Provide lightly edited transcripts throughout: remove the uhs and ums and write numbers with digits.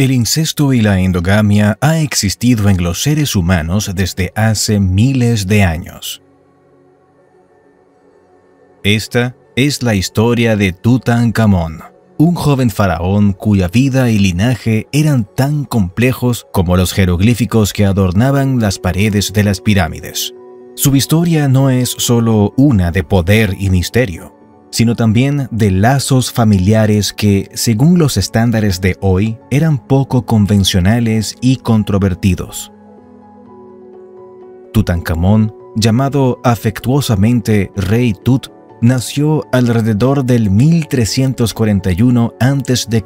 El incesto y la endogamia ha existido en los seres humanos desde hace miles de años. Esta es la historia de Tutankamón, un joven faraón cuya vida y linaje eran tan complejos como los jeroglíficos que adornaban las paredes de las pirámides. Su historia no es solo una de poder y misterio, sino también de lazos familiares que, según los estándares de hoy, eran poco convencionales y controvertidos. Tutankamón, llamado afectuosamente Rey Tut, nació alrededor del 1341 a.C.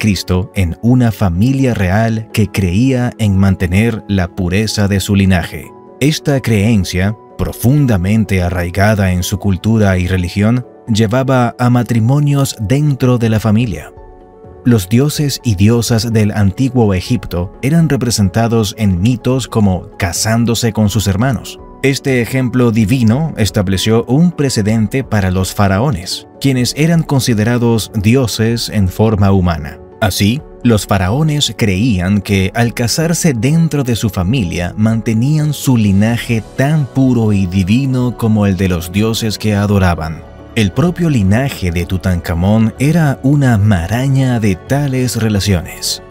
en una familia real que creía en mantener la pureza de su linaje. Esta creencia, profundamente arraigada en su cultura y religión, llevaba a matrimonios dentro de la familia. Los dioses y diosas del antiguo Egipto eran representados en mitos como casándose con sus hermanos. Este ejemplo divino estableció un precedente para los faraones, quienes eran considerados dioses en forma humana. Así, los faraones creían que al casarse dentro de su familia mantenían su linaje tan puro y divino como el de los dioses que adoraban. El propio linaje de Tutankamón era una maraña de tales relaciones.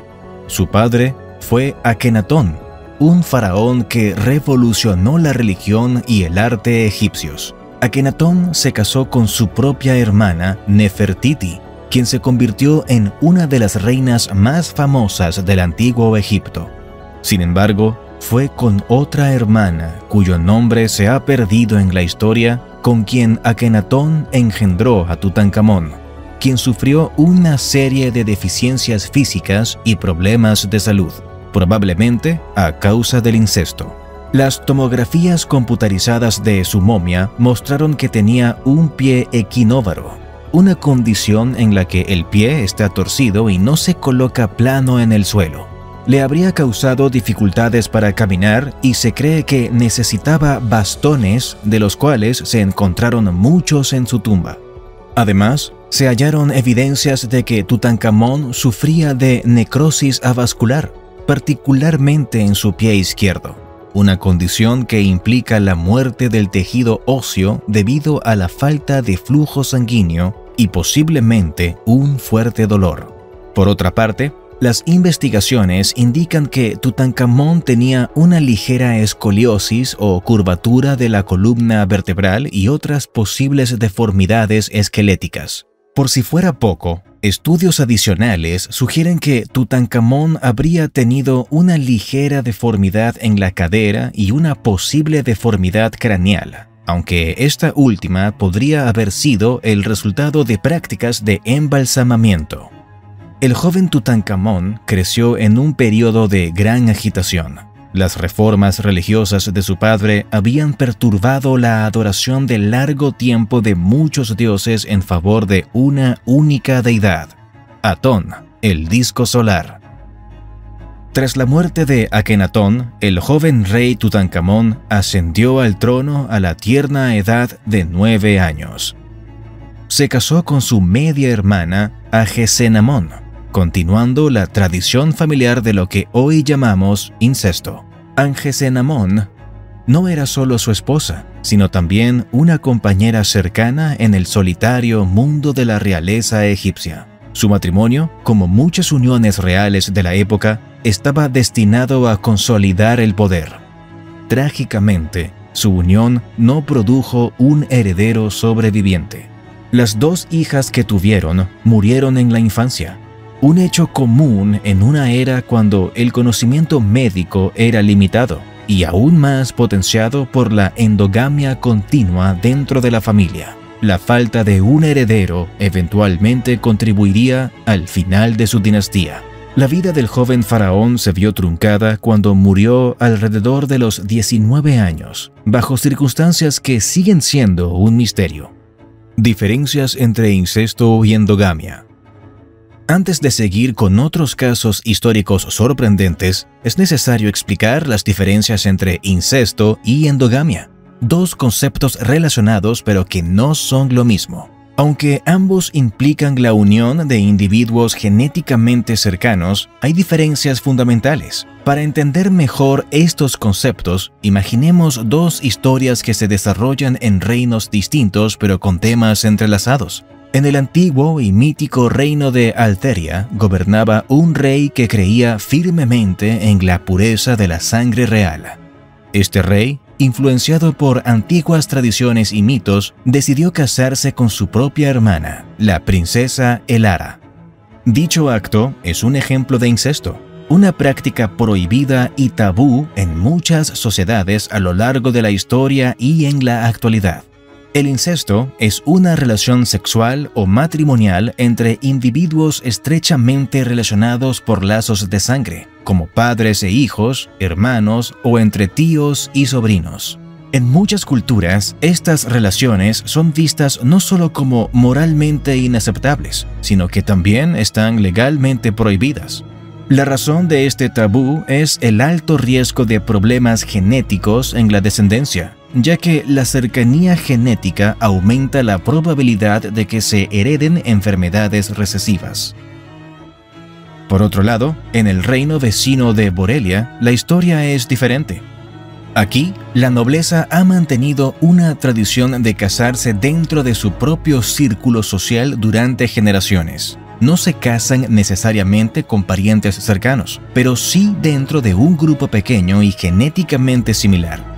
Su padre fue Akenatón, un faraón que revolucionó la religión y el arte egipcios. Akenatón se casó con su propia hermana Nefertiti, quien se convirtió en una de las reinas más famosas del antiguo Egipto. Sin embargo, fue con otra hermana, cuyo nombre se ha perdido en la historia, con quien Akenatón engendró a Tutankamón, quien sufrió una serie de deficiencias físicas y problemas de salud, probablemente a causa del incesto. Las tomografías computarizadas de su momia mostraron que tenía un pie equinóvaro, una condición en la que el pie está torcido y no se coloca plano en el suelo. Le habría causado dificultades para caminar y se cree que necesitaba bastones, de los cuales se encontraron muchos en su tumba. Además, se hallaron evidencias de que Tutankamón sufría de necrosis avascular, particularmente en su pie izquierdo, una condición que implica la muerte del tejido óseo debido a la falta de flujo sanguíneo y posiblemente un fuerte dolor. Por otra parte, las investigaciones indican que Tutankamón tenía una ligera escoliosis o curvatura de la columna vertebral y otras posibles deformidades esqueléticas. Por si fuera poco, estudios adicionales sugieren que Tutankamón habría tenido una ligera deformidad en la cadera y una posible deformidad craneal, aunque esta última podría haber sido el resultado de prácticas de embalsamamiento. El joven Tutankamón creció en un periodo de gran agitación. Las reformas religiosas de su padre habían perturbado la adoración de largo tiempo de muchos dioses en favor de una única deidad, Atón, el disco solar. Tras la muerte de Akenatón, el joven rey Tutankamón ascendió al trono a la tierna edad de 9 años. Se casó con su media hermana Agesenamón, continuando la tradición familiar de lo que hoy llamamos incesto. Agesenamón no era solo su esposa, sino también una compañera cercana en el solitario mundo de la realeza egipcia. Su matrimonio, como muchas uniones reales de la época, estaba destinado a consolidar el poder. Trágicamente, su unión no produjo un heredero sobreviviente. Las 2 hijas que tuvieron murieron en la infancia, un hecho común en una era cuando el conocimiento médico era limitado y aún más potenciado por la endogamia continua dentro de la familia. La falta de un heredero eventualmente contribuiría al final de su dinastía. La vida del joven faraón se vio truncada cuando murió alrededor de los 19 años, bajo circunstancias que siguen siendo un misterio. Diferencias entre incesto y endogamia. Antes de seguir con otros casos históricos sorprendentes, es necesario explicar las diferencias entre incesto y endogamia, 2 conceptos relacionados pero que no son lo mismo. Aunque ambos implican la unión de individuos genéticamente cercanos, hay diferencias fundamentales. Para entender mejor estos conceptos, imaginemos dos historias que se desarrollan en reinos distintos pero con temas entrelazados. En el antiguo y mítico reino de Alteria gobernaba un rey que creía firmemente en la pureza de la sangre real. Este rey, influenciado por antiguas tradiciones y mitos, decidió casarse con su propia hermana, la princesa Elara. Dicho acto es un ejemplo de incesto, una práctica prohibida y tabú en muchas sociedades a lo largo de la historia y en la actualidad. El incesto es una relación sexual o matrimonial entre individuos estrechamente relacionados por lazos de sangre, como padres e hijos, hermanos o entre tíos y sobrinos. En muchas culturas, estas relaciones son vistas no solo como moralmente inaceptables, sino que también están legalmente prohibidas. La razón de este tabú es el alto riesgo de problemas genéticos en la descendencia, ya que la cercanía genética aumenta la probabilidad de que se hereden enfermedades recesivas. Por otro lado, en el reino vecino de Borelia, la historia es diferente. Aquí, la nobleza ha mantenido una tradición de casarse dentro de su propio círculo social durante generaciones. No se casan necesariamente con parientes cercanos, pero sí dentro de un grupo pequeño y genéticamente similar.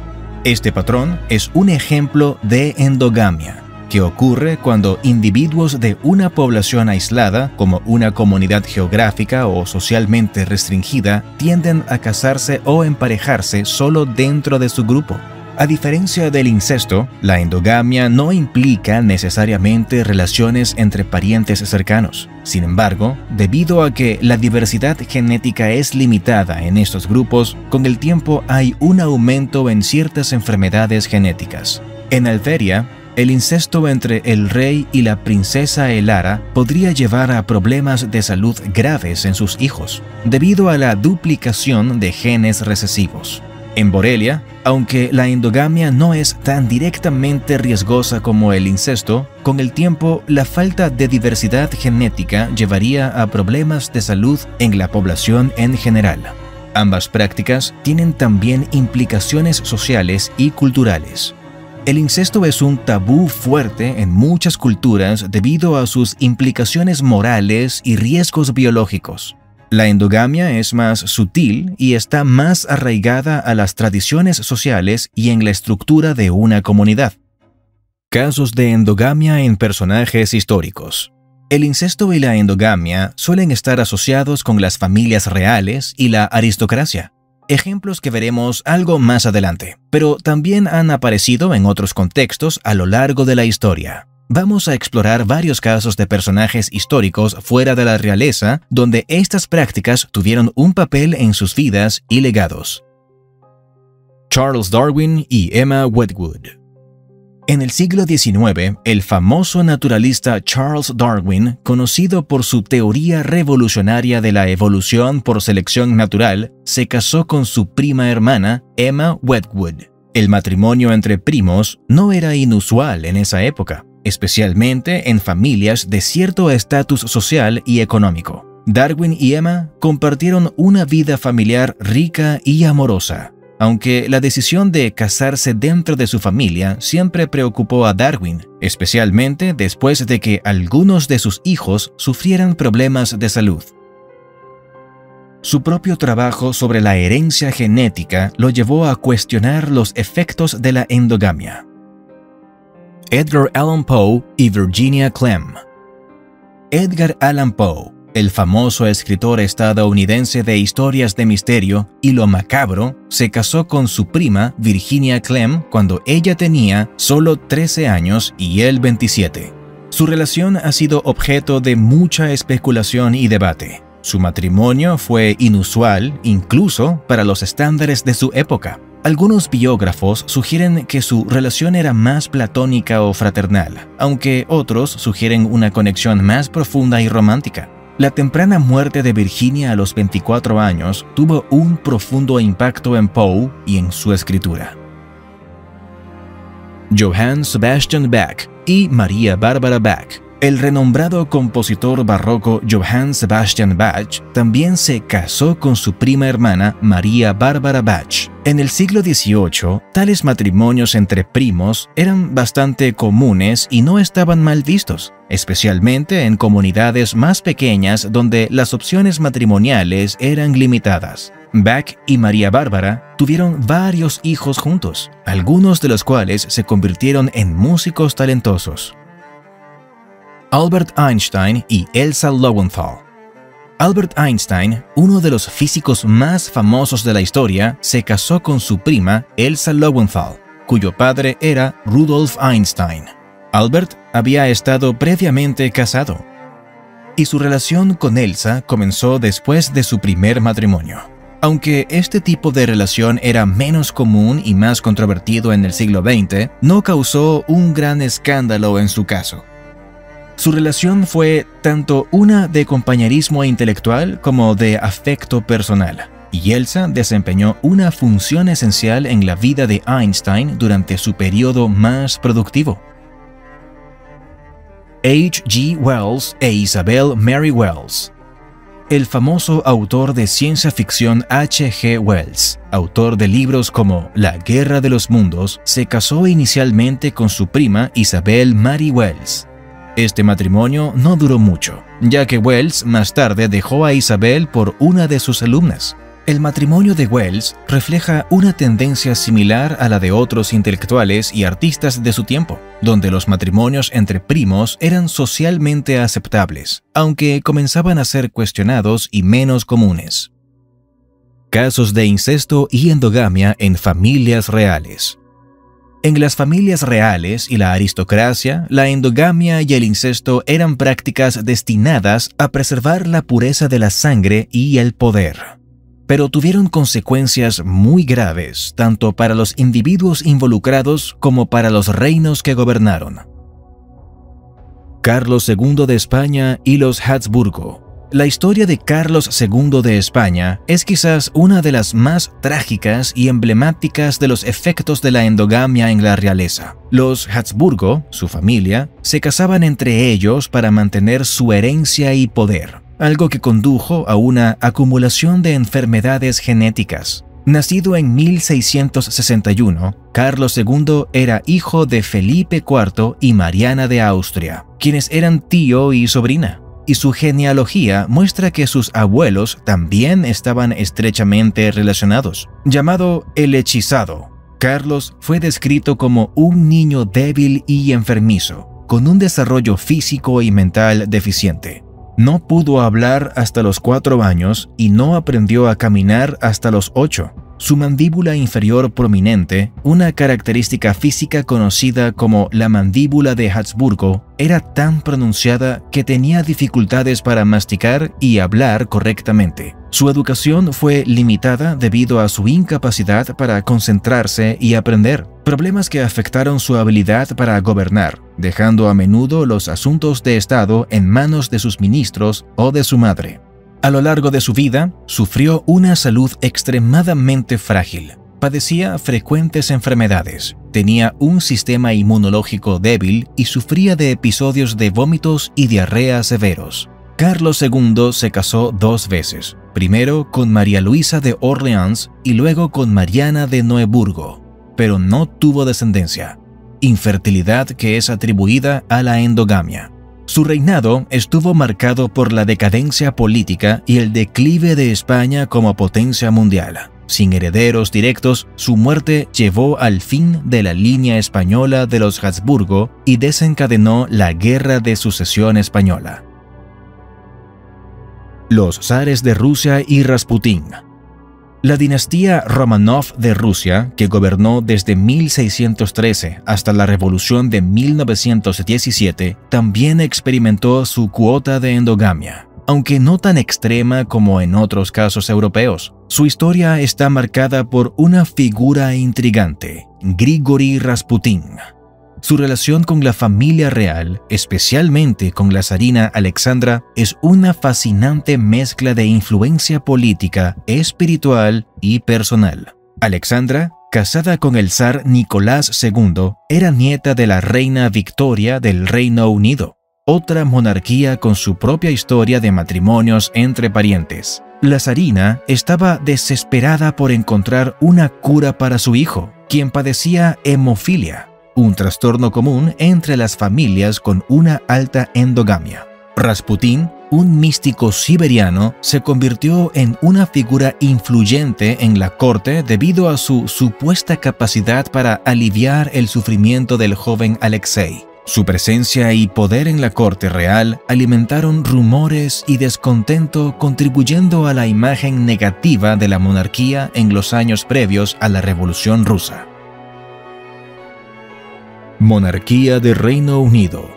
Este patrón es un ejemplo de endogamia, que ocurre cuando individuos de una población aislada, como una comunidad geográfica o socialmente restringida, tienden a casarse o emparejarse solo dentro de su grupo. A diferencia del incesto, la endogamia no implica necesariamente relaciones entre parientes cercanos. Sin embargo, debido a que la diversidad genética es limitada en estos grupos, con el tiempo hay un aumento en ciertas enfermedades genéticas. En Alteria, el incesto entre el rey y la princesa Elara podría llevar a problemas de salud graves en sus hijos, debido a la duplicación de genes recesivos. En Borelia, aunque la endogamia no es tan directamente riesgosa como el incesto, con el tiempo la falta de diversidad genética llevaría a problemas de salud en la población en general. Ambas prácticas tienen también implicaciones sociales y culturales. El incesto es un tabú fuerte en muchas culturas debido a sus implicaciones morales y riesgos biológicos. La endogamia es más sutil y está más arraigada a las tradiciones sociales y en la estructura de una comunidad. Casos de endogamia en personajes históricos. El incesto y la endogamia suelen estar asociados con las familias reales y la aristocracia, ejemplos que veremos algo más adelante, pero también han aparecido en otros contextos a lo largo de la historia. Vamos a explorar varios casos de personajes históricos fuera de la realeza donde estas prácticas tuvieron un papel en sus vidas y legados. Charles Darwin y Emma Wedgwood. En el siglo XIX, el famoso naturalista Charles Darwin, conocido por su teoría revolucionaria de la evolución por selección natural, se casó con su prima hermana, Emma Wedgwood. El matrimonio entre primos no era inusual en esa época, especialmente en familias de cierto estatus social y económico. Darwin y Emma compartieron una vida familiar rica y amorosa, aunque la decisión de casarse dentro de su familia siempre preocupó a Darwin, especialmente después de que algunos de sus hijos sufrieran problemas de salud. Su propio trabajo sobre la herencia genética lo llevó a cuestionar los efectos de la endogamia. Edgar Allan Poe y Virginia Clemm. Edgar Allan Poe, el famoso escritor estadounidense de historias de misterio y lo macabro, se casó con su prima Virginia Clemm cuando ella tenía solo 13 años y él 27. Su relación ha sido objeto de mucha especulación y debate. Su matrimonio fue inusual incluso para los estándares de su época. Algunos biógrafos sugieren que su relación era más platónica o fraternal, aunque otros sugieren una conexión más profunda y romántica. La temprana muerte de Virginia a los 24 años tuvo un profundo impacto en Poe y en su escritura. Johann Sebastian Bach, y María Bárbara Bach. El renombrado compositor barroco Johann Sebastian Bach también se casó con su prima hermana María Bárbara Bach. En el siglo XVIII, tales matrimonios entre primos eran bastante comunes y no estaban mal vistos, especialmente en comunidades más pequeñas donde las opciones matrimoniales eran limitadas. Bach y María Bárbara tuvieron varios hijos juntos, algunos de los cuales se convirtieron en músicos talentosos. Albert Einstein y Elsa Lowenthal. Albert Einstein, uno de los físicos más famosos de la historia, se casó con su prima Elsa Lowenthal, cuyo padre era Rudolf Einstein. Albert había estado previamente casado, y su relación con Elsa comenzó después de su primer matrimonio. Aunque este tipo de relación era menos común y más controvertido en el siglo XX, no causó un gran escándalo en su caso. Su relación fue tanto una de compañerismo intelectual como de afecto personal, y Elsa desempeñó una función esencial en la vida de Einstein durante su periodo más productivo. H. G. Wells e Isabel Mary Wells. El famoso autor de ciencia ficción H. G. Wells, autor de libros como La Guerra de los Mundos, se casó inicialmente con su prima Isabel Mary Wells. Este matrimonio no duró mucho, ya que Wells más tarde dejó a Isabel por una de sus alumnas. El matrimonio de Wells refleja una tendencia similar a la de otros intelectuales y artistas de su tiempo, donde los matrimonios entre primos eran socialmente aceptables, aunque comenzaban a ser cuestionados y menos comunes. Casos de incesto y endogamia en familias reales. En las familias reales y la aristocracia, la endogamia y el incesto eran prácticas destinadas a preservar la pureza de la sangre y el poder, pero tuvieron consecuencias muy graves tanto para los individuos involucrados como para los reinos que gobernaron. Carlos II de España y los Habsburgo. La historia de Carlos II de España es quizás una de las más trágicas y emblemáticas de los efectos de la endogamia en la realeza. Los Habsburgo, su familia, se casaban entre ellos para mantener su herencia y poder, algo que condujo a una acumulación de enfermedades genéticas. Nacido en 1661, Carlos II era hijo de Felipe IV y Mariana de Austria, quienes eran tío y sobrina. Y su genealogía muestra que sus abuelos también estaban estrechamente relacionados. Llamado el hechizado, Carlos fue descrito como un niño débil y enfermizo, con un desarrollo físico y mental deficiente. No pudo hablar hasta los 4 años y no aprendió a caminar hasta los 8. Su mandíbula inferior prominente, una característica física conocida como la mandíbula de Habsburgo, era tan pronunciada que tenía dificultades para masticar y hablar correctamente. Su educación fue limitada debido a su incapacidad para concentrarse y aprender, problemas que afectaron su habilidad para gobernar, dejando a menudo los asuntos de Estado en manos de sus ministros o de su madre. A lo largo de su vida, sufrió una salud extremadamente frágil. Padecía frecuentes enfermedades, tenía un sistema inmunológico débil y sufría de episodios de vómitos y diarrea severos. Carlos II se casó 2 veces, primero con María Luisa de Orleans y luego con Mariana de Neuburgo, pero no tuvo descendencia, infertilidad que es atribuida a la endogamia. Su reinado estuvo marcado por la decadencia política y el declive de España como potencia mundial. Sin herederos directos, su muerte llevó al fin de la línea española de los Habsburgo y desencadenó la Guerra de Sucesión Española. Los zares de Rusia y Rasputín. La dinastía Romanov de Rusia, que gobernó desde 1613 hasta la Revolución de 1917, también experimentó su cuota de endogamia, aunque no tan extrema como en otros casos europeos. Su historia está marcada por una figura intrigante, Grigori Rasputín. Su relación con la familia real, especialmente con la zarina Alexandra, es una fascinante mezcla de influencia política, espiritual y personal. Alexandra, casada con el zar Nicolás II, era nieta de la reina Victoria del Reino Unido, otra monarquía con su propia historia de matrimonios entre parientes. La zarina estaba desesperada por encontrar una cura para su hijo, quien padecía hemofilia, un trastorno común entre las familias con una alta endogamia. Rasputín, un místico siberiano, se convirtió en una figura influyente en la corte debido a su supuesta capacidad para aliviar el sufrimiento del joven Alexei. Su presencia y poder en la corte real alimentaron rumores y descontento, contribuyendo a la imagen negativa de la monarquía en los años previos a la Revolución Rusa. Monarquía de Reino Unido.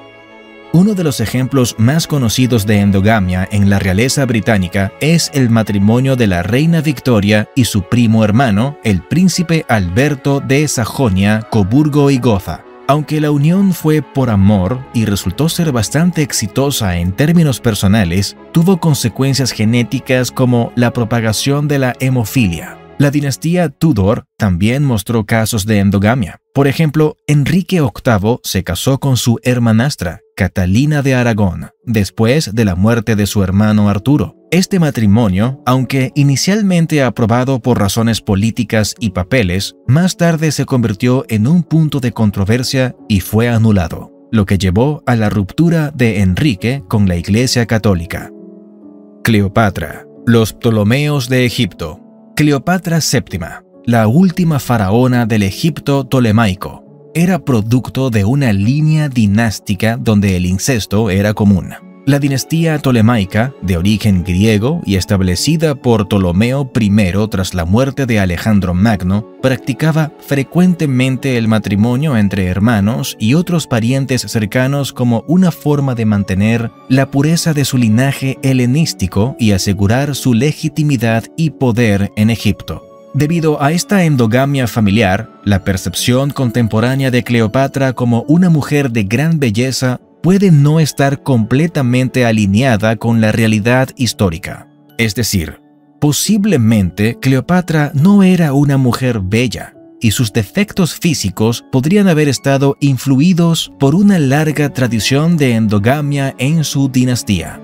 Uno de los ejemplos más conocidos de endogamia en la realeza británica es el matrimonio de la reina Victoria y su primo hermano, el príncipe Alberto de Sajonia, Coburgo y Gotha. Aunque la unión fue por amor y resultó ser bastante exitosa en términos personales, tuvo consecuencias genéticas como la propagación de la hemofilia. La dinastía Tudor también mostró casos de endogamia. Por ejemplo, Enrique VIII se casó con su hermanastra, Catalina de Aragón, después de la muerte de su hermano Arturo. Este matrimonio, aunque inicialmente aprobado por razones políticas y papeles, más tarde se convirtió en un punto de controversia y fue anulado, lo que llevó a la ruptura de Enrique con la Iglesia Católica. Cleopatra, los Ptolomeos de Egipto. Cleopatra VII, la última faraona del Egipto tolemaico, era producto de una línea dinástica donde el incesto era común. La dinastía tolemaica, de origen griego y establecida por Ptolomeo I tras la muerte de Alejandro Magno, practicaba frecuentemente el matrimonio entre hermanos y otros parientes cercanos como una forma de mantener la pureza de su linaje helenístico y asegurar su legitimidad y poder en Egipto. Debido a esta endogamia familiar, la percepción contemporánea de Cleopatra como una mujer de gran belleza puede no estar completamente alineada con la realidad histórica. Es decir, posiblemente Cleopatra no era una mujer bella, y sus defectos físicos podrían haber estado influidos por una larga tradición de endogamia en su dinastía.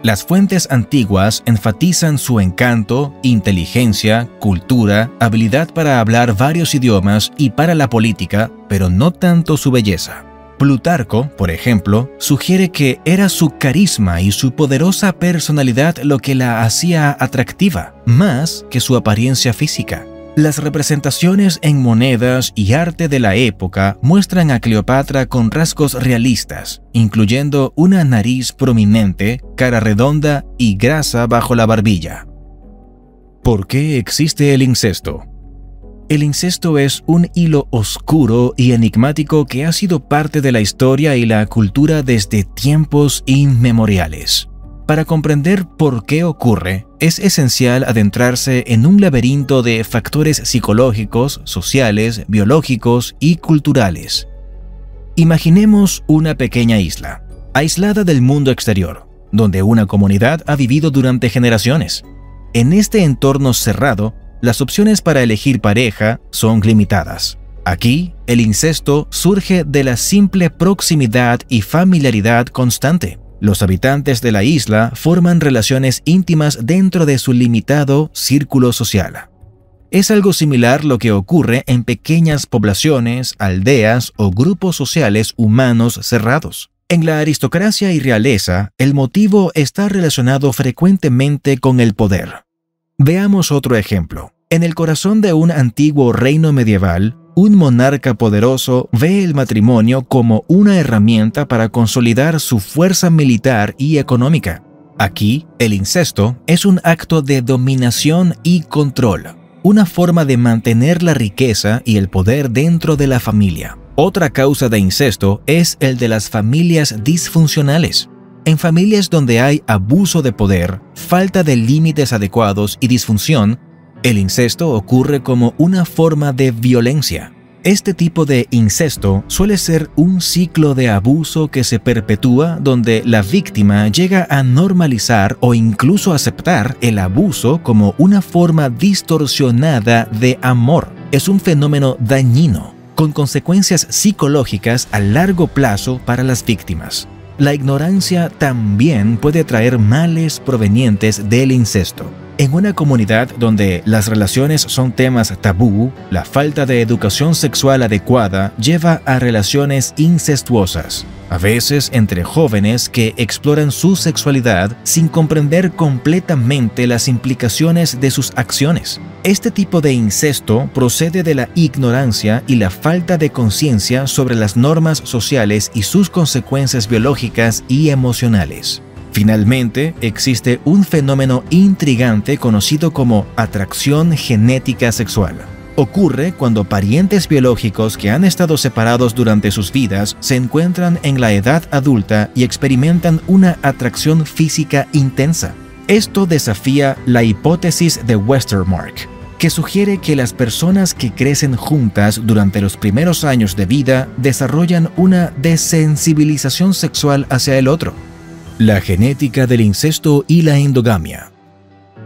Las fuentes antiguas enfatizan su encanto, inteligencia, cultura, habilidad para hablar varios idiomas y para la política, pero no tanto su belleza. Plutarco, por ejemplo, sugiere que era su carisma y su poderosa personalidad lo que la hacía atractiva, más que su apariencia física. Las representaciones en monedas y arte de la época muestran a Cleopatra con rasgos realistas, incluyendo una nariz prominente, cara redonda y grasa bajo la barbilla. ¿Por qué existe el incesto? El incesto es un hilo oscuro y enigmático que ha sido parte de la historia y la cultura desde tiempos inmemoriales. Para comprender por qué ocurre, es esencial adentrarse en un laberinto de factores psicológicos, sociales, biológicos y culturales. Imaginemos una pequeña isla, aislada del mundo exterior, donde una comunidad ha vivido durante generaciones. En este entorno cerrado, las opciones para elegir pareja son limitadas. Aquí, el incesto surge de la simple proximidad y familiaridad constante. Los habitantes de la isla forman relaciones íntimas dentro de su limitado círculo social. Es algo similar lo que ocurre en pequeñas poblaciones, aldeas o grupos sociales humanos cerrados. En la aristocracia y realeza, el motivo está relacionado frecuentemente con el poder. Veamos otro ejemplo. En el corazón de un antiguo reino medieval, un monarca poderoso ve el matrimonio como una herramienta para consolidar su fuerza militar y económica. Aquí, el incesto es un acto de dominación y control, una forma de mantener la riqueza y el poder dentro de la familia. Otra causa de incesto es el de las familias disfuncionales. En familias donde hay abuso de poder, falta de límites adecuados y disfunción, el incesto ocurre como una forma de violencia. Este tipo de incesto suele ser un ciclo de abuso que se perpetúa donde la víctima llega a normalizar o incluso aceptar el abuso como una forma distorsionada de amor. es un fenómeno dañino, con consecuencias psicológicas a largo plazo para las víctimas. La ignorancia también puede traer males provenientes del incesto. En una comunidad donde las relaciones son temas tabú, la falta de educación sexual adecuada lleva a relaciones incestuosas, a veces entre jóvenes que exploran su sexualidad sin comprender completamente las implicaciones de sus acciones. Este tipo de incesto procede de la ignorancia y la falta de conciencia sobre las normas sociales y sus consecuencias biológicas y emocionales. Finalmente, existe un fenómeno intrigante conocido como atracción genética sexual. Ocurre cuando parientes biológicos que han estado separados durante sus vidas se encuentran en la edad adulta y experimentan una atracción física intensa. Esto desafía la hipótesis de Westermarck, que sugiere que las personas que crecen juntas durante los primeros años de vida desarrollan una desensibilización sexual hacia el otro. La genética del incesto y la endogamia.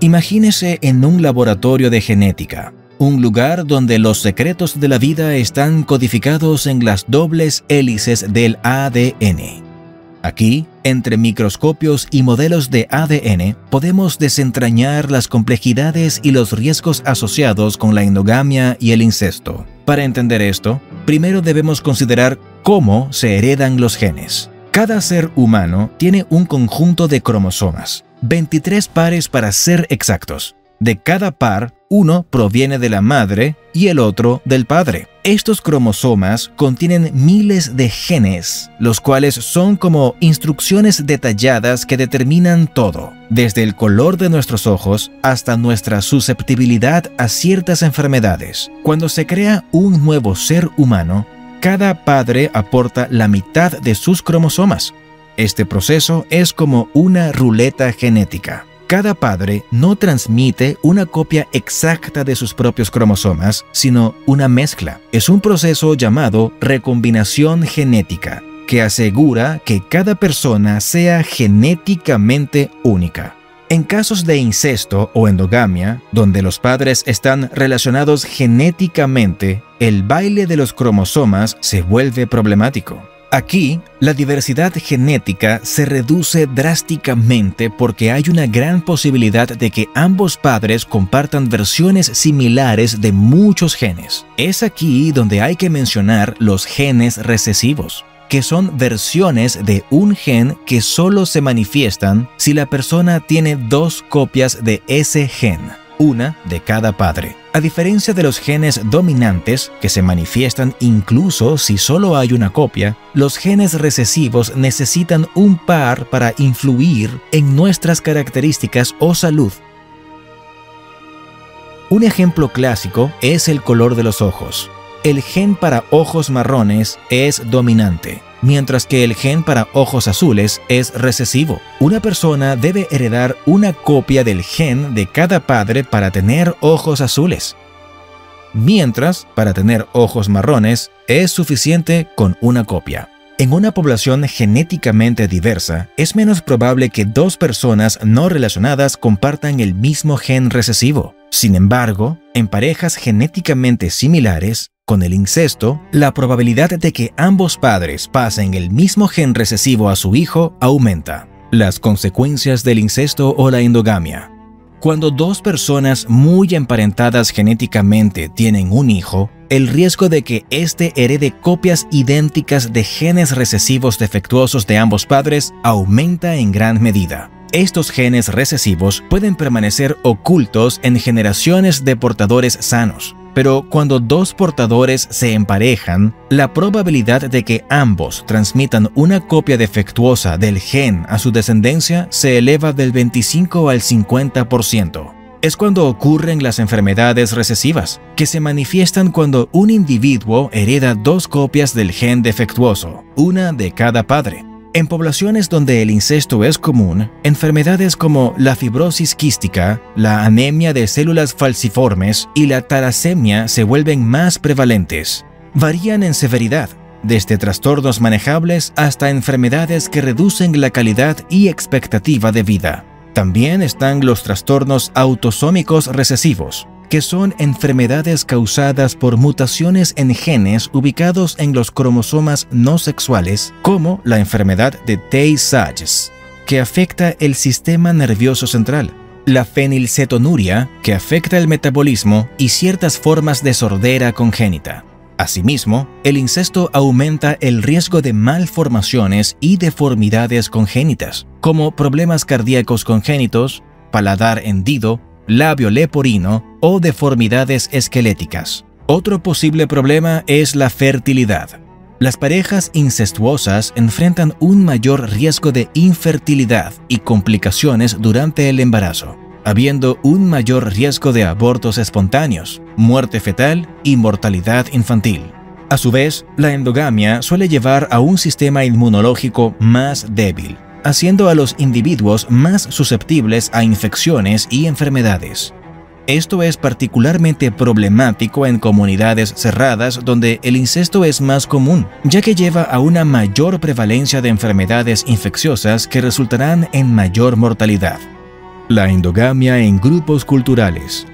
Imagínese en un laboratorio de genética, un lugar donde los secretos de la vida están codificados en las dobles hélices del ADN. Aquí, entre microscopios y modelos de ADN, podemos desentrañar las complejidades y los riesgos asociados con la endogamia y el incesto. Para entender esto, primero debemos considerar cómo se heredan los genes. Cada ser humano tiene un conjunto de cromosomas, 23 pares para ser exactos. De cada par, uno proviene de la madre y el otro del padre. Estos cromosomas contienen miles de genes, los cuales son como instrucciones detalladas que determinan todo, desde el color de nuestros ojos hasta nuestra susceptibilidad a ciertas enfermedades. Cuando se crea un nuevo ser humano, cada padre aporta la mitad de sus cromosomas. Este proceso es como una ruleta genética. Cada padre no transmite una copia exacta de sus propios cromosomas, sino una mezcla. Es un proceso llamado recombinación genética, que asegura que cada persona sea genéticamente única. En casos de incesto o endogamia, donde los padres están relacionados genéticamente, el baile de los cromosomas se vuelve problemático. Aquí, la diversidad genética se reduce drásticamente porque hay una gran posibilidad de que ambos padres compartan versiones similares de muchos genes. Es aquí donde hay que mencionar los genes recesivos, que son versiones de un gen que solo se manifiestan si la persona tiene dos copias de ese gen, una de cada padre. A diferencia de los genes dominantes, que se manifiestan incluso si solo hay una copia, los genes recesivos necesitan un par para influir en nuestras características o salud. Un ejemplo clásico es el color de los ojos. El gen para ojos marrones es dominante, mientras que el gen para ojos azules es recesivo. Una persona debe heredar una copia del gen de cada padre para tener ojos azules, mientras para tener ojos marrones es suficiente con una copia. En una población genéticamente diversa, es menos probable que dos personas no relacionadas compartan el mismo gen recesivo. Sin embargo, en parejas genéticamente similares, con el incesto, la probabilidad de que ambos padres pasen el mismo gen recesivo a su hijo aumenta. Las consecuencias del incesto o la endogamia. Cuando dos personas muy emparentadas genéticamente tienen un hijo, el riesgo de que éste herede copias idénticas de genes recesivos defectuosos de ambos padres aumenta en gran medida. Estos genes recesivos pueden permanecer ocultos en generaciones de portadores sanos, pero cuando dos portadores se emparejan, la probabilidad de que ambos transmitan una copia defectuosa del gen a su descendencia se eleva del 25 al 50%. Es cuando ocurren las enfermedades recesivas, que se manifiestan cuando un individuo hereda dos copias del gen defectuoso, una de cada padre. En poblaciones donde el incesto es común, enfermedades como la fibrosis quística, la anemia de células falciformes y la talasemia se vuelven más prevalentes. Varían en severidad, desde trastornos manejables hasta enfermedades que reducen la calidad y expectativa de vida. También están los trastornos autosómicos recesivos, que son enfermedades causadas por mutaciones en genes ubicados en los cromosomas no sexuales, como la enfermedad de Tay-Sachs, que afecta el sistema nervioso central, la fenilcetonuria, que afecta el metabolismo y ciertas formas de sordera congénita. Asimismo, el incesto aumenta el riesgo de malformaciones y deformidades congénitas, como problemas cardíacos congénitos, paladar hendido, labio leporino o deformidades esqueléticas. Otro posible problema es la fertilidad. Las parejas incestuosas enfrentan un mayor riesgo de infertilidad y complicaciones durante el embarazo, habiendo un mayor riesgo de abortos espontáneos, muerte fetal y mortalidad infantil. A su vez, la endogamia suele llevar a un sistema inmunológico más débil, haciendo a los individuos más susceptibles a infecciones y enfermedades. Esto es particularmente problemático en comunidades cerradas donde el incesto es más común, ya que lleva a una mayor prevalencia de enfermedades infecciosas que resultarán en mayor mortalidad. La endogamia en grupos culturales.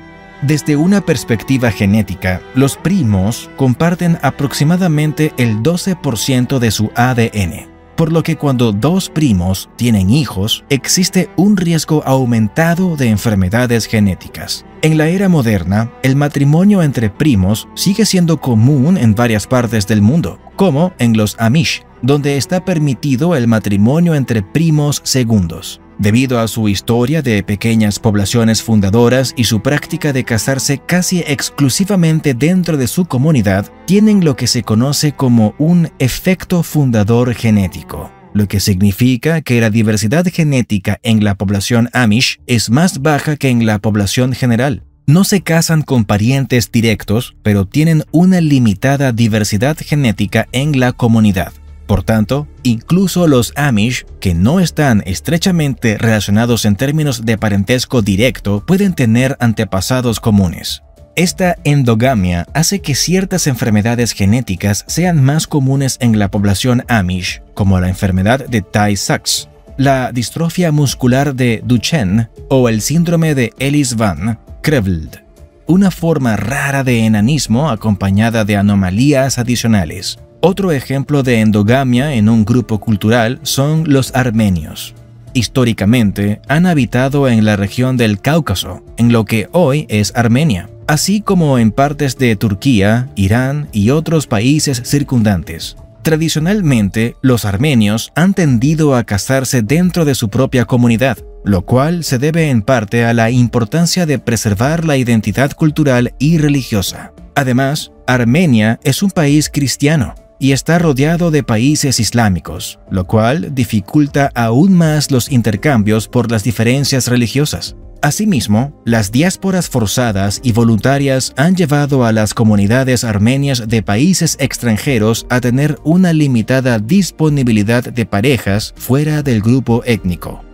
Desde una perspectiva genética, los primos comparten aproximadamente el 12% de su ADN. Por lo que cuando dos primos tienen hijos, existe un riesgo aumentado de enfermedades genéticas. En la era moderna, el matrimonio entre primos sigue siendo común en varias partes del mundo, como en los Amish, donde está permitido el matrimonio entre primos segundos. Debido a su historia de pequeñas poblaciones fundadoras y su práctica de casarse casi exclusivamente dentro de su comunidad, tienen lo que se conoce como un efecto fundador genético, lo que significa que la diversidad genética en la población Amish es más baja que en la población general. No se casan con parientes directos, pero tienen una limitada diversidad genética en la comunidad. Por tanto, incluso los Amish, que no están estrechamente relacionados en términos de parentesco directo, pueden tener antepasados comunes. Esta endogamia hace que ciertas enfermedades genéticas sean más comunes en la población Amish, como la enfermedad de Tay-Sachs, la distrofia muscular de Duchenne o el síndrome de Ellis-Van Creveld, una forma rara de enanismo acompañada de anomalías adicionales. Otro ejemplo de endogamia en un grupo cultural son los armenios. Históricamente, han habitado en la región del Cáucaso, en lo que hoy es Armenia, así como en partes de Turquía, Irán y otros países circundantes. Tradicionalmente, los armenios han tendido a casarse dentro de su propia comunidad, lo cual se debe en parte a la importancia de preservar la identidad cultural y religiosa. Además, Armenia es un país cristiano y está rodeado de países islámicos, lo cual dificulta aún más los intercambios por las diferencias religiosas. Asimismo, las diásporas forzadas y voluntarias han llevado a las comunidades armenias de países extranjeros a tener una limitada disponibilidad de parejas fuera del grupo étnico.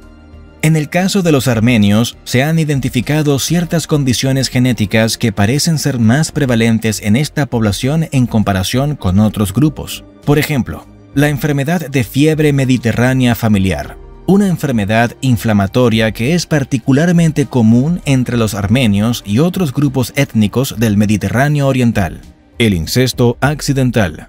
En el caso de los armenios, se han identificado ciertas condiciones genéticas que parecen ser más prevalentes en esta población en comparación con otros grupos. Por ejemplo, la enfermedad de fiebre mediterránea familiar, una enfermedad inflamatoria que es particularmente común entre los armenios y otros grupos étnicos del Mediterráneo oriental. El incesto accidental.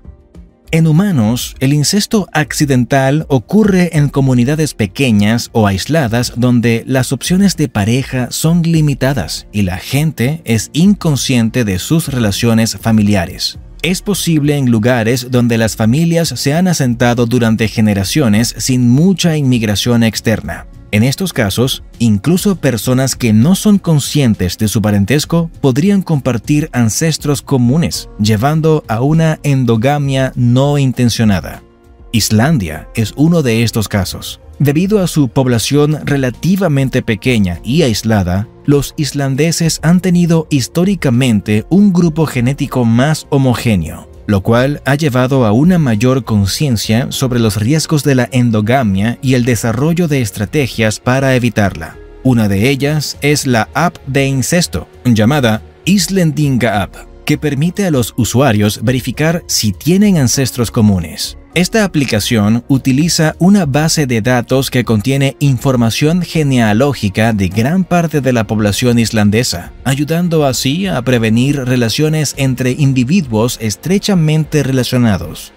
En humanos, el incesto accidental ocurre en comunidades pequeñas o aisladas donde las opciones de pareja son limitadas y la gente es inconsciente de sus relaciones familiares. Es posible en lugares donde las familias se han asentado durante generaciones sin mucha inmigración externa. En estos casos, incluso personas que no son conscientes de su parentesco podrían compartir ancestros comunes, llevando a una endogamia no intencionada. Islandia es uno de estos casos. Debido a su población relativamente pequeña y aislada, los islandeses han tenido históricamente un grupo genético más homogéneo, lo cual ha llevado a una mayor conciencia sobre los riesgos de la endogamia y el desarrollo de estrategias para evitarla. Una de ellas es la app de incesto, llamada Islendinga App, que permite a los usuarios verificar si tienen ancestros comunes. Esta aplicación utiliza una base de datos que contiene información genealógica de gran parte de la población islandesa, ayudando así a prevenir relaciones entre individuos estrechamente relacionados.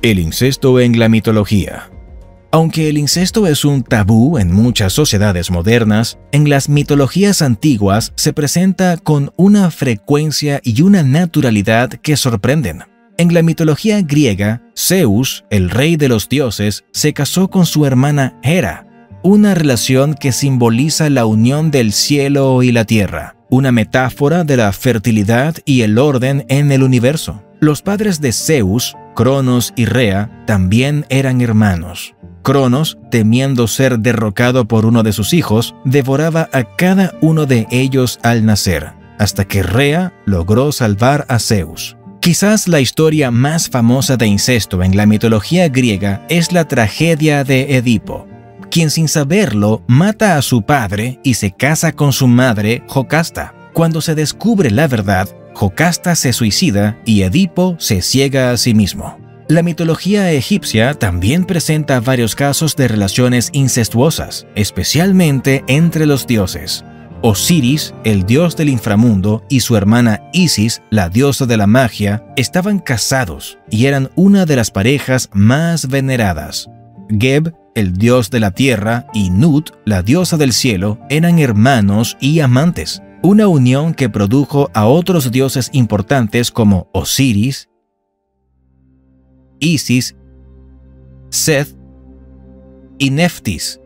El incesto en la mitología. Aunque el incesto es un tabú en muchas sociedades modernas, en las mitologías antiguas se presenta con una frecuencia y una naturalidad que sorprenden. En la mitología griega, Zeus, el rey de los dioses, se casó con su hermana Hera, una relación que simboliza la unión del cielo y la tierra, una metáfora de la fertilidad y el orden en el universo. Los padres de Zeus, Cronos y Rea, también eran hermanos. Cronos, temiendo ser derrocado por uno de sus hijos, devoraba a cada uno de ellos al nacer, hasta que Rea logró salvar a Zeus. Quizás la historia más famosa de incesto en la mitología griega es la tragedia de Edipo, quien sin saberlo mata a su padre y se casa con su madre Jocasta. Cuando se descubre la verdad, Jocasta se suicida y Edipo se ciega a sí mismo. La mitología egipcia también presenta varios casos de relaciones incestuosas, especialmente entre los dioses. Osiris, el dios del inframundo, y su hermana Isis, la diosa de la magia, estaban casados y eran una de las parejas más veneradas. Geb, el dios de la tierra, y Nut, la diosa del cielo, eran hermanos y amantes, una unión que produjo a otros dioses importantes como Osiris, Isis, Seth y Neftis.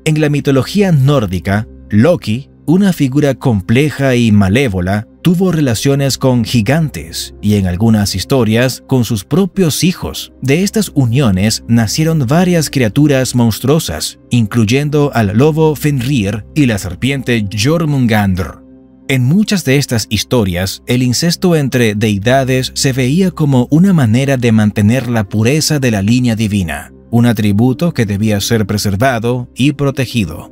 En la mitología nórdica, Loki, una figura compleja y malévola, tuvo relaciones con gigantes y en algunas historias con sus propios hijos. De estas uniones nacieron varias criaturas monstruosas, incluyendo al lobo Fenrir y la serpiente Jormungandr. En muchas de estas historias, el incesto entre deidades se veía como una manera de mantener la pureza de la línea divina, un atributo que debía ser preservado y protegido.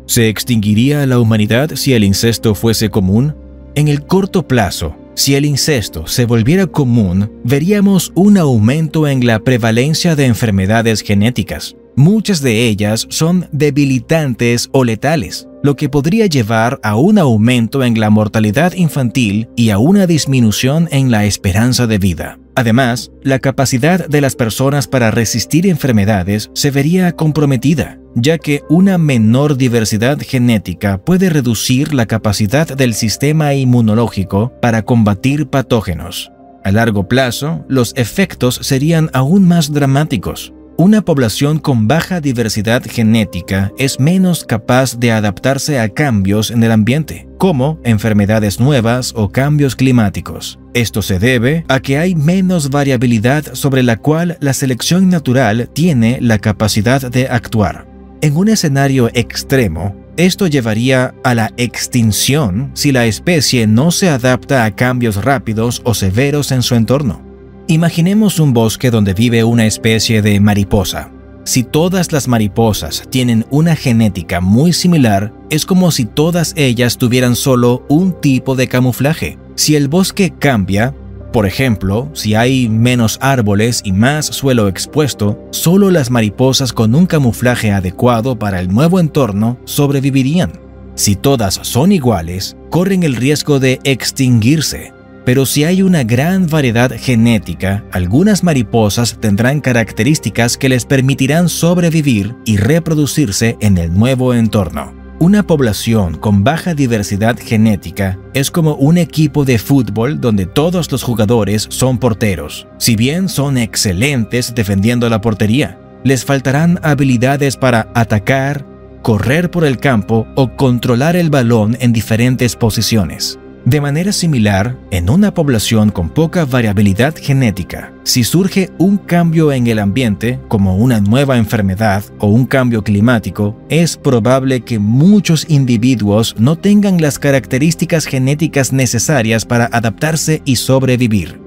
¿Se extinguiría la humanidad si el incesto fuese común? En el corto plazo, si el incesto se volviera común, veríamos un aumento en la prevalencia de enfermedades genéticas. Muchas de ellas son debilitantes o letales, lo que podría llevar a un aumento en la mortalidad infantil y a una disminución en la esperanza de vida. Además, la capacidad de las personas para resistir enfermedades se vería comprometida, ya que una menor diversidad genética puede reducir la capacidad del sistema inmunológico para combatir patógenos. A largo plazo, los efectos serían aún más dramáticos. Una población con baja diversidad genética es menos capaz de adaptarse a cambios en el ambiente, como enfermedades nuevas o cambios climáticos. Esto se debe a que hay menos variabilidad sobre la cual la selección natural tiene la capacidad de actuar. En un escenario extremo, esto llevaría a la extinción si la especie no se adapta a cambios rápidos o severos en su entorno. Imaginemos un bosque donde vive una especie de mariposa. Si todas las mariposas tienen una genética muy similar, es como si todas ellas tuvieran solo un tipo de camuflaje. Si el bosque cambia, por ejemplo, si hay menos árboles y más suelo expuesto, solo las mariposas con un camuflaje adecuado para el nuevo entorno sobrevivirían. Si todas son iguales, corren el riesgo de extinguirse. Pero si hay una gran variedad genética, algunas mariposas tendrán características que les permitirán sobrevivir y reproducirse en el nuevo entorno. Una población con baja diversidad genética es como un equipo de fútbol donde todos los jugadores son porteros. Si bien son excelentes defendiendo la portería, les faltarán habilidades para atacar, correr por el campo o controlar el balón en diferentes posiciones. De manera similar, en una población con poca variabilidad genética, si surge un cambio en el ambiente, como una nueva enfermedad o un cambio climático, es probable que muchos individuos no tengan las características genéticas necesarias para adaptarse y sobrevivir.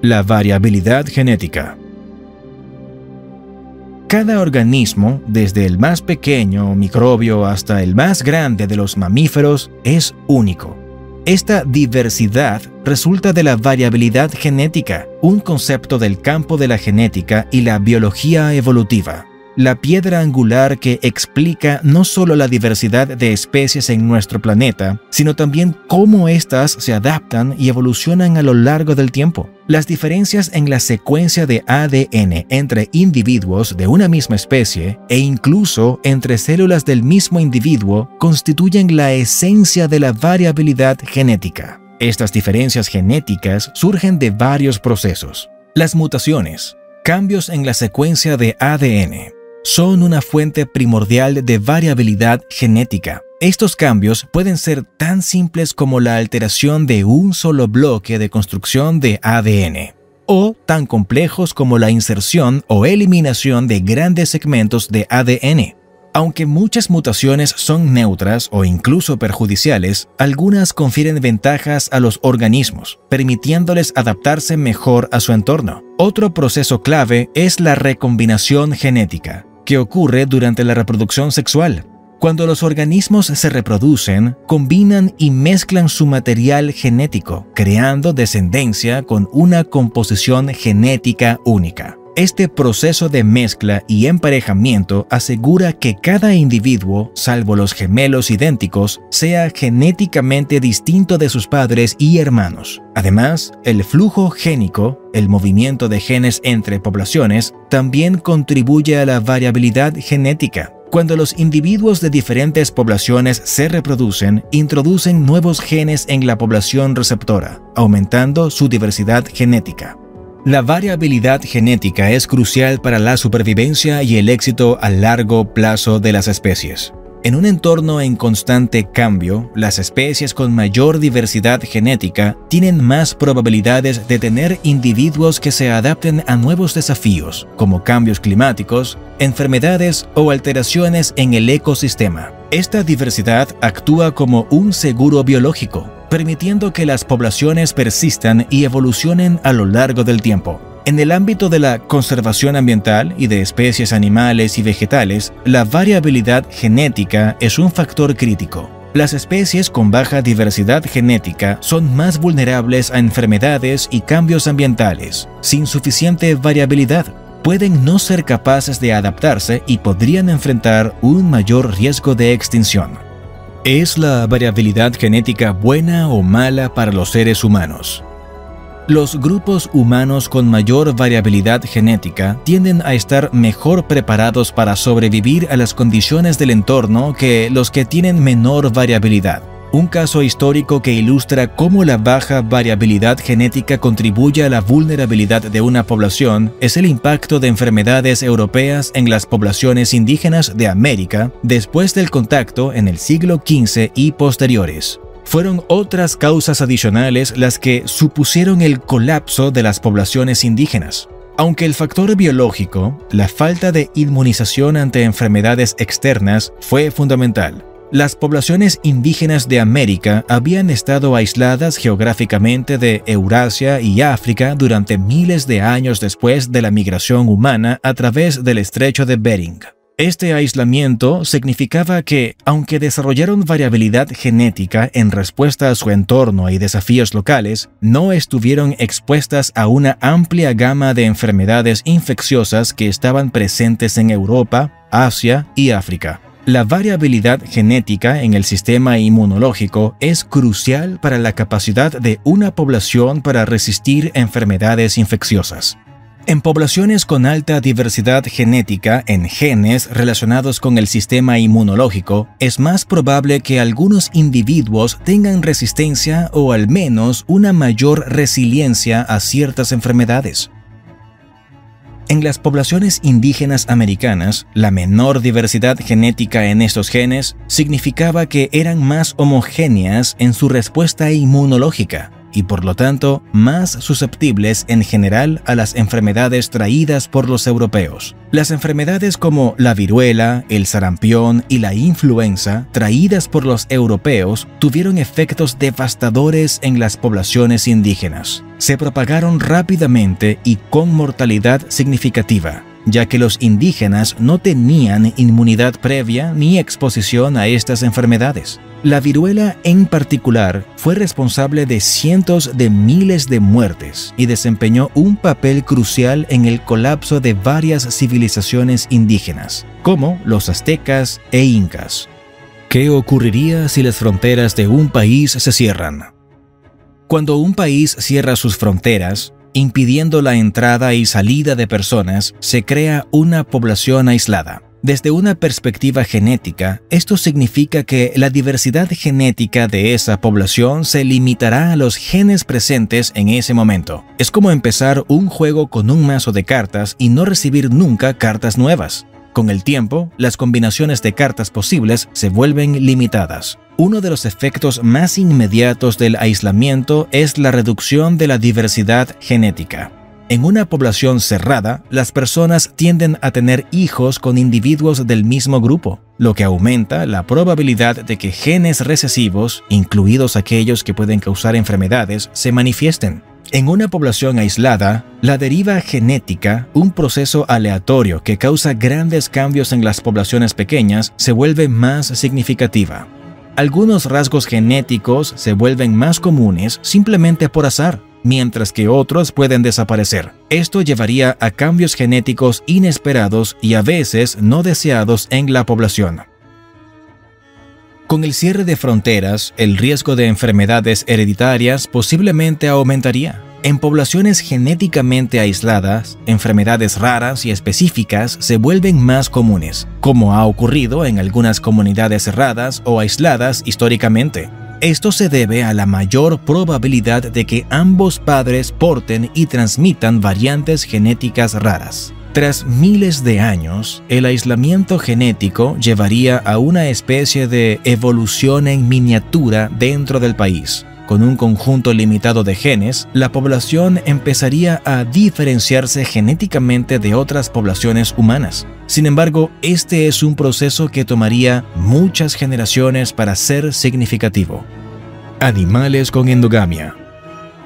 La variabilidad genética. Cada organismo, desde el más pequeño microbio hasta el más grande de los mamíferos, es único. Esta diversidad resulta de la variabilidad genética, un concepto del campo de la genética y la biología evolutiva. La piedra angular que explica no solo la diversidad de especies en nuestro planeta, sino también cómo éstas se adaptan y evolucionan a lo largo del tiempo. Las diferencias en la secuencia de ADN entre individuos de una misma especie e incluso entre células del mismo individuo constituyen la esencia de la variabilidad genética. Estas diferencias genéticas surgen de varios procesos. Las mutaciones, cambios en la secuencia de ADN, son una fuente primordial de variabilidad genética. Estos cambios pueden ser tan simples como la alteración de un solo bloque de construcción de ADN, o tan complejos como la inserción o eliminación de grandes segmentos de ADN. Aunque muchas mutaciones son neutras o incluso perjudiciales, algunas confieren ventajas a los organismos, permitiéndoles adaptarse mejor a su entorno. Otro proceso clave es la recombinación genética, que ocurre durante la reproducción sexual. Cuando los organismos se reproducen, combinan y mezclan su material genético, creando descendencia con una composición genética única. Este proceso de mezcla y emparejamiento asegura que cada individuo, salvo los gemelos idénticos, sea genéticamente distinto de sus padres y hermanos. Además, el flujo génico, el movimiento de genes entre poblaciones, también contribuye a la variabilidad genética. Cuando los individuos de diferentes poblaciones se reproducen, introducen nuevos genes en la población receptora, aumentando su diversidad genética. La variabilidad genética es crucial para la supervivencia y el éxito a largo plazo de las especies. En un entorno en constante cambio, las especies con mayor diversidad genética tienen más probabilidades de tener individuos que se adapten a nuevos desafíos, como cambios climáticos, enfermedades o alteraciones en el ecosistema. Esta diversidad actúa como un seguro biológico, permitiendo que las poblaciones persistan y evolucionen a lo largo del tiempo. En el ámbito de la conservación ambiental y de especies animales y vegetales, la variabilidad genética es un factor crítico. Las especies con baja diversidad genética son más vulnerables a enfermedades y cambios ambientales. Sin suficiente variabilidad, pueden no ser capaces de adaptarse y podrían enfrentar un mayor riesgo de extinción. ¿Es la variabilidad genética buena o mala para los seres humanos? Los grupos humanos con mayor variabilidad genética tienden a estar mejor preparados para sobrevivir a las condiciones del entorno que los que tienen menor variabilidad. Un caso histórico que ilustra cómo la baja variabilidad genética contribuye a la vulnerabilidad de una población es el impacto de enfermedades europeas en las poblaciones indígenas de América después del contacto en el siglo XV y posteriores. Fueron otras causas adicionales las que supusieron el colapso de las poblaciones indígenas. Aunque el factor biológico, la falta de inmunización ante enfermedades externas, fue fundamental. Las poblaciones indígenas de América habían estado aisladas geográficamente de Eurasia y África durante miles de años después de la migración humana a través del estrecho de Bering. Este aislamiento significaba que, aunque desarrollaron variabilidad genética en respuesta a su entorno y desafíos locales, no estuvieron expuestas a una amplia gama de enfermedades infecciosas que estaban presentes en Europa, Asia y África. La variabilidad genética en el sistema inmunológico es crucial para la capacidad de una población para resistir enfermedades infecciosas. En poblaciones con alta diversidad genética en genes relacionados con el sistema inmunológico, es más probable que algunos individuos tengan resistencia o al menos una mayor resiliencia a ciertas enfermedades. En las poblaciones indígenas americanas, la menor diversidad genética en estos genes significaba que eran más homogéneas en su respuesta inmunológica y por lo tanto más susceptibles en general a las enfermedades traídas por los europeos. Las enfermedades como la viruela, el sarampión y la influenza traídas por los europeos tuvieron efectos devastadores en las poblaciones indígenas. Se propagaron rápidamente y con mortalidad significativa. ya que los indígenas no tenían inmunidad previa ni exposición a estas enfermedades. La viruela en particular fue responsable de cientos de miles de muertes y desempeñó un papel crucial en el colapso de varias civilizaciones indígenas, como los aztecas e incas. ¿Qué ocurriría si las fronteras de un país se cierran? Cuando un país cierra sus fronteras, impidiendo la entrada y salida de personas, se crea una población aislada. Desde una perspectiva genética, esto significa que la diversidad genética de esa población se limitará a los genes presentes en ese momento. Es como empezar un juego con un mazo de cartas y no recibir nunca cartas nuevas. Con el tiempo, las combinaciones de cartas posibles se vuelven limitadas. Uno de los efectos más inmediatos del aislamiento es la reducción de la diversidad genética. En una población cerrada, las personas tienden a tener hijos con individuos del mismo grupo, lo que aumenta la probabilidad de que genes recesivos, incluidos aquellos que pueden causar enfermedades, se manifiesten. En una población aislada, la deriva genética, un proceso aleatorio que causa grandes cambios en las poblaciones pequeñas, se vuelve más significativa. Algunos rasgos genéticos se vuelven más comunes simplemente por azar, mientras que otros pueden desaparecer. Esto llevaría a cambios genéticos inesperados y a veces no deseados en la población. Con el cierre de fronteras, el riesgo de enfermedades hereditarias posiblemente aumentaría. En poblaciones genéticamente aisladas, enfermedades raras y específicas se vuelven más comunes, como ha ocurrido en algunas comunidades cerradas o aisladas históricamente. Esto se debe a la mayor probabilidad de que ambos padres porten y transmitan variantes genéticas raras. Tras miles de años, el aislamiento genético llevaría a una especie de evolución en miniatura dentro del país. Con un conjunto limitado de genes, la población empezaría a diferenciarse genéticamente de otras poblaciones humanas. Sin embargo, este es un proceso que tomaría muchas generaciones para ser significativo. Animales con endogamia.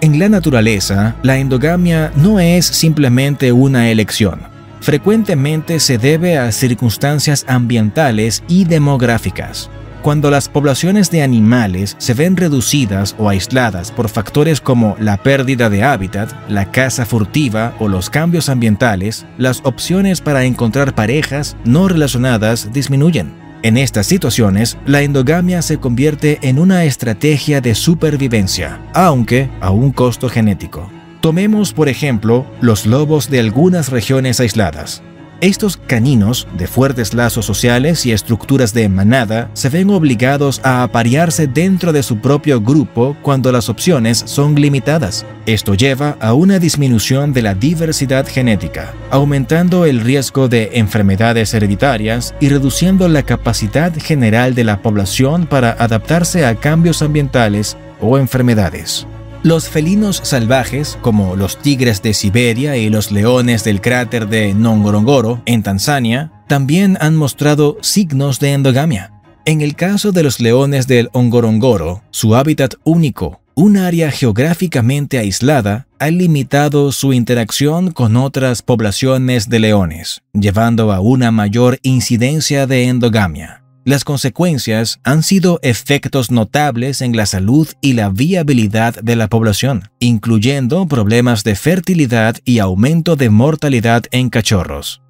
En la naturaleza, la endogamia no es simplemente una elección. Frecuentemente se debe a circunstancias ambientales y demográficas. Cuando las poblaciones de animales se ven reducidas o aisladas por factores como la pérdida de hábitat, la caza furtiva o los cambios ambientales, las opciones para encontrar parejas no relacionadas disminuyen. En estas situaciones, la endogamia se convierte en una estrategia de supervivencia, aunque a un costo genético. Tomemos, por ejemplo, los lobos de algunas regiones aisladas. Estos caninos, de fuertes lazos sociales y estructuras de manada, se ven obligados a aparearse dentro de su propio grupo cuando las opciones son limitadas. Esto lleva a una disminución de la diversidad genética, aumentando el riesgo de enfermedades hereditarias y reduciendo la capacidad general de la población para adaptarse a cambios ambientales o enfermedades. Los felinos salvajes, como los tigres de Siberia y los leones del cráter de Ngorongoro, en Tanzania, también han mostrado signos de endogamia. En el caso de los leones del Ngorongoro, su hábitat único, un área geográficamente aislada, ha limitado su interacción con otras poblaciones de leones, llevando a una mayor incidencia de endogamia. Las consecuencias han sido efectos notables en la salud y la viabilidad de la población, incluyendo problemas de fertilidad y aumento de mortalidad en cachorros.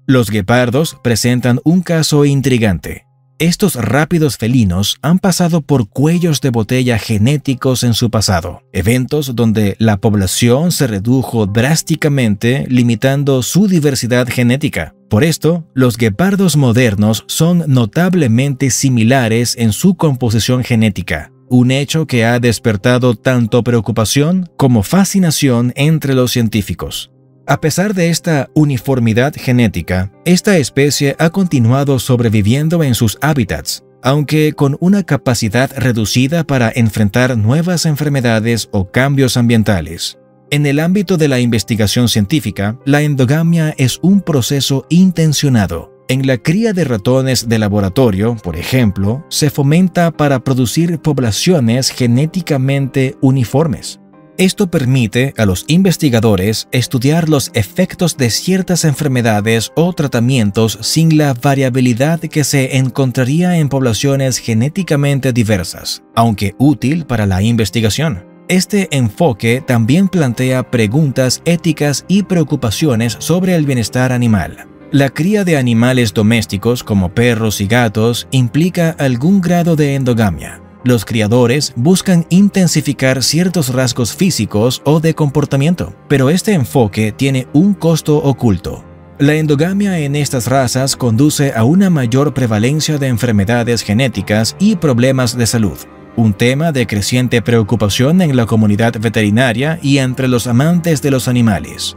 Los guepardos presentan un caso intrigante. Estos rápidos felinos han pasado por cuellos de botella genéticos en su pasado, eventos donde la población se redujo drásticamente, limitando su diversidad genética. Por esto, los guepardos modernos son notablemente similares en su composición genética, un hecho que ha despertado tanto preocupación como fascinación entre los científicos. A pesar de esta uniformidad genética, esta especie ha continuado sobreviviendo en sus hábitats, aunque con una capacidad reducida para enfrentar nuevas enfermedades o cambios ambientales. En el ámbito de la investigación científica, la endogamia es un proceso intencionado. En la cría de ratones de laboratorio, por ejemplo, se fomenta para producir poblaciones genéticamente uniformes. Esto permite a los investigadores estudiar los efectos de ciertas enfermedades o tratamientos sin la variabilidad que se encontraría en poblaciones genéticamente diversas, aunque útil para la investigación. Este enfoque también plantea preguntas éticas y preocupaciones sobre el bienestar animal. La cría de animales domésticos como perros y gatos implica algún grado de endogamia. Los criadores buscan intensificar ciertos rasgos físicos o de comportamiento, pero este enfoque tiene un costo oculto. La endogamia en estas razas conduce a una mayor prevalencia de enfermedades genéticas y problemas de salud, un tema de creciente preocupación en la comunidad veterinaria y entre los amantes de los animales.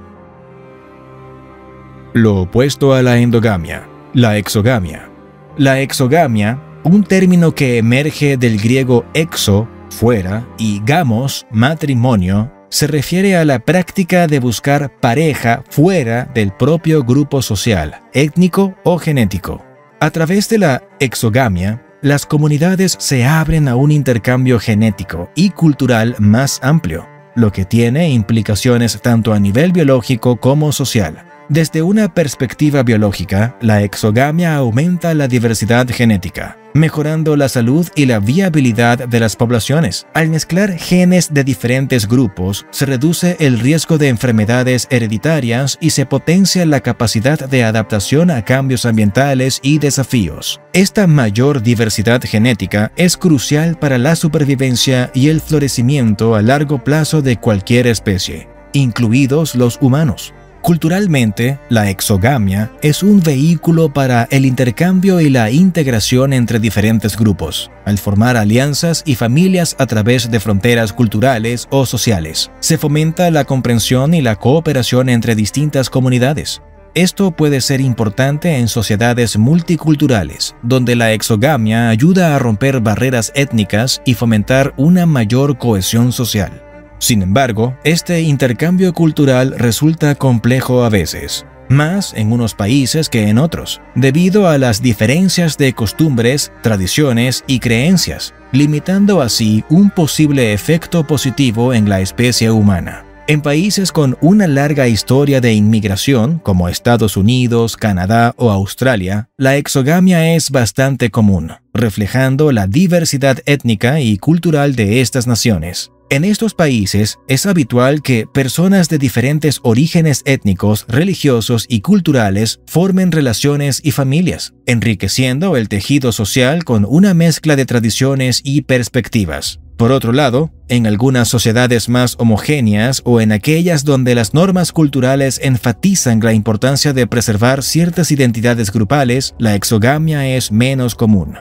Lo opuesto a la endogamia, la exogamia. La exogamia, un término que emerge del griego exo, fuera, y gamos, matrimonio, se refiere a la práctica de buscar pareja fuera del propio grupo social, étnico o genético. A través de la exogamia, las comunidades se abren a un intercambio genético y cultural más amplio, lo que tiene implicaciones tanto a nivel biológico como social. Desde una perspectiva biológica, la exogamia aumenta la diversidad genética, mejorando la salud y la viabilidad de las poblaciones. Al mezclar genes de diferentes grupos, se reduce el riesgo de enfermedades hereditarias y se potencia la capacidad de adaptación a cambios ambientales y desafíos. Esta mayor diversidad genética es crucial para la supervivencia y el florecimiento a largo plazo de cualquier especie, incluidos los humanos. Culturalmente, la exogamia es un vehículo para el intercambio y la integración entre diferentes grupos, al formar alianzas y familias a través de fronteras culturales o sociales. Se fomenta la comprensión y la cooperación entre distintas comunidades. Esto puede ser importante en sociedades multiculturales, donde la exogamia ayuda a romper barreras étnicas y fomentar una mayor cohesión social. Sin embargo, este intercambio cultural resulta complejo a veces, más en unos países que en otros, debido a las diferencias de costumbres, tradiciones y creencias, limitando así un posible efecto positivo en la especie humana. En países con una larga historia de inmigración, como Estados Unidos, Canadá o Australia, la exogamia es bastante común, reflejando la diversidad étnica y cultural de estas naciones. En estos países es habitual que personas de diferentes orígenes étnicos, religiosos y culturales formen relaciones y familias, enriqueciendo el tejido social con una mezcla de tradiciones y perspectivas. Por otro lado, en algunas sociedades más homogéneas o en aquellas donde las normas culturales enfatizan la importancia de preservar ciertas identidades grupales, la exogamia es menos común.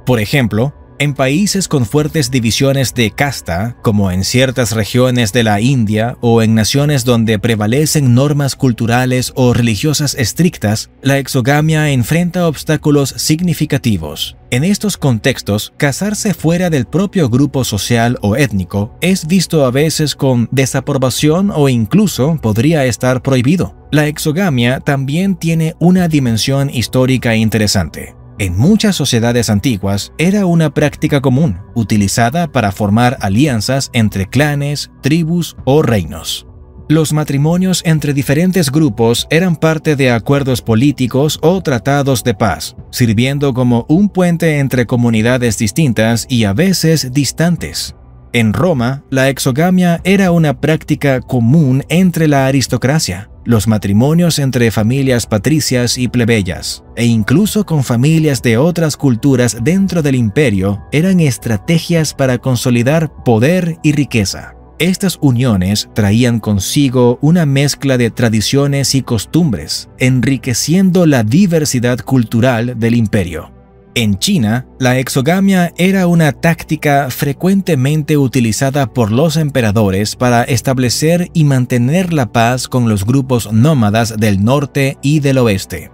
Por ejemplo, en países con fuertes divisiones de casta, como en ciertas regiones de la India o en naciones donde prevalecen normas culturales o religiosas estrictas, la exogamia enfrenta obstáculos significativos. En estos contextos, casarse fuera del propio grupo social o étnico es visto a veces con desaprobación o incluso podría estar prohibido. La exogamia también tiene una dimensión histórica interesante. En muchas sociedades antiguas era una práctica común, utilizada para formar alianzas entre clanes, tribus o reinos. Los matrimonios entre diferentes grupos eran parte de acuerdos políticos o tratados de paz, sirviendo como un puente entre comunidades distintas y a veces distantes. En Roma, la exogamia era una práctica común entre la aristocracia, los matrimonios entre familias patricias y plebeyas, e incluso con familias de otras culturas dentro del imperio, eran estrategias para consolidar poder y riqueza. Estas uniones traían consigo una mezcla de tradiciones y costumbres, enriqueciendo la diversidad cultural del imperio. En China, la exogamia era una táctica frecuentemente utilizada por los emperadores para establecer y mantener la paz con los grupos nómadas del norte y del oeste.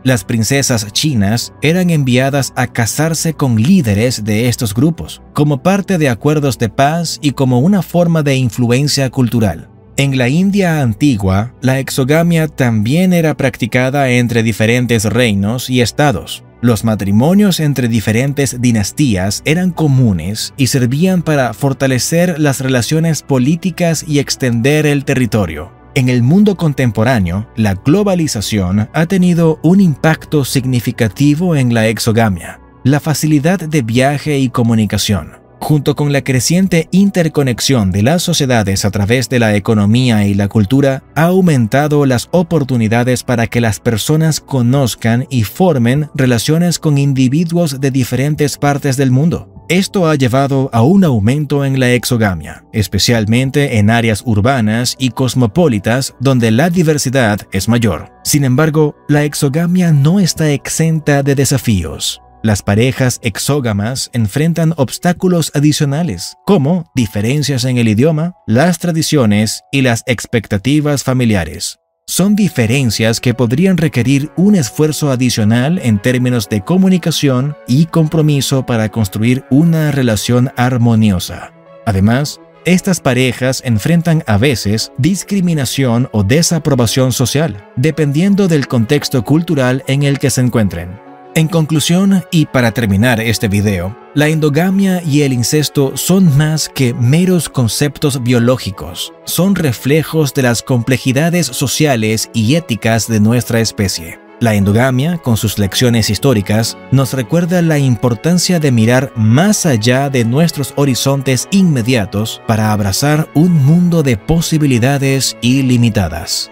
Las princesas chinas eran enviadas a casarse con líderes de estos grupos, como parte de acuerdos de paz y como una forma de influencia cultural. En la India antigua, la exogamia también era practicada entre diferentes reinos y estados. Los matrimonios entre diferentes dinastías eran comunes y servían para fortalecer las relaciones políticas y extender el territorio. En el mundo contemporáneo, la globalización ha tenido un impacto significativo en la exogamia. La facilidad de viaje y comunicación, junto con la creciente interconexión de las sociedades a través de la economía y la cultura, ha aumentado las oportunidades para que las personas conozcan y formen relaciones con individuos de diferentes partes del mundo. Esto ha llevado a un aumento en la exogamia, especialmente en áreas urbanas y cosmopolitas donde la diversidad es mayor. Sin embargo, la exogamia no está exenta de desafíos. Las parejas exógamas enfrentan obstáculos adicionales, como diferencias en el idioma, las tradiciones y las expectativas familiares. Son diferencias que podrían requerir un esfuerzo adicional en términos de comunicación y compromiso para construir una relación armoniosa. Además, estas parejas enfrentan a veces discriminación o desaprobación social, dependiendo del contexto cultural en el que se encuentren. En conclusión, y para terminar este video, la endogamia y el incesto son más que meros conceptos biológicos. Son reflejos de las complejidades sociales y éticas de nuestra especie. La endogamia, con sus lecciones históricas, nos recuerda la importancia de mirar más allá de nuestros horizontes inmediatos para abrazar un mundo de posibilidades ilimitadas.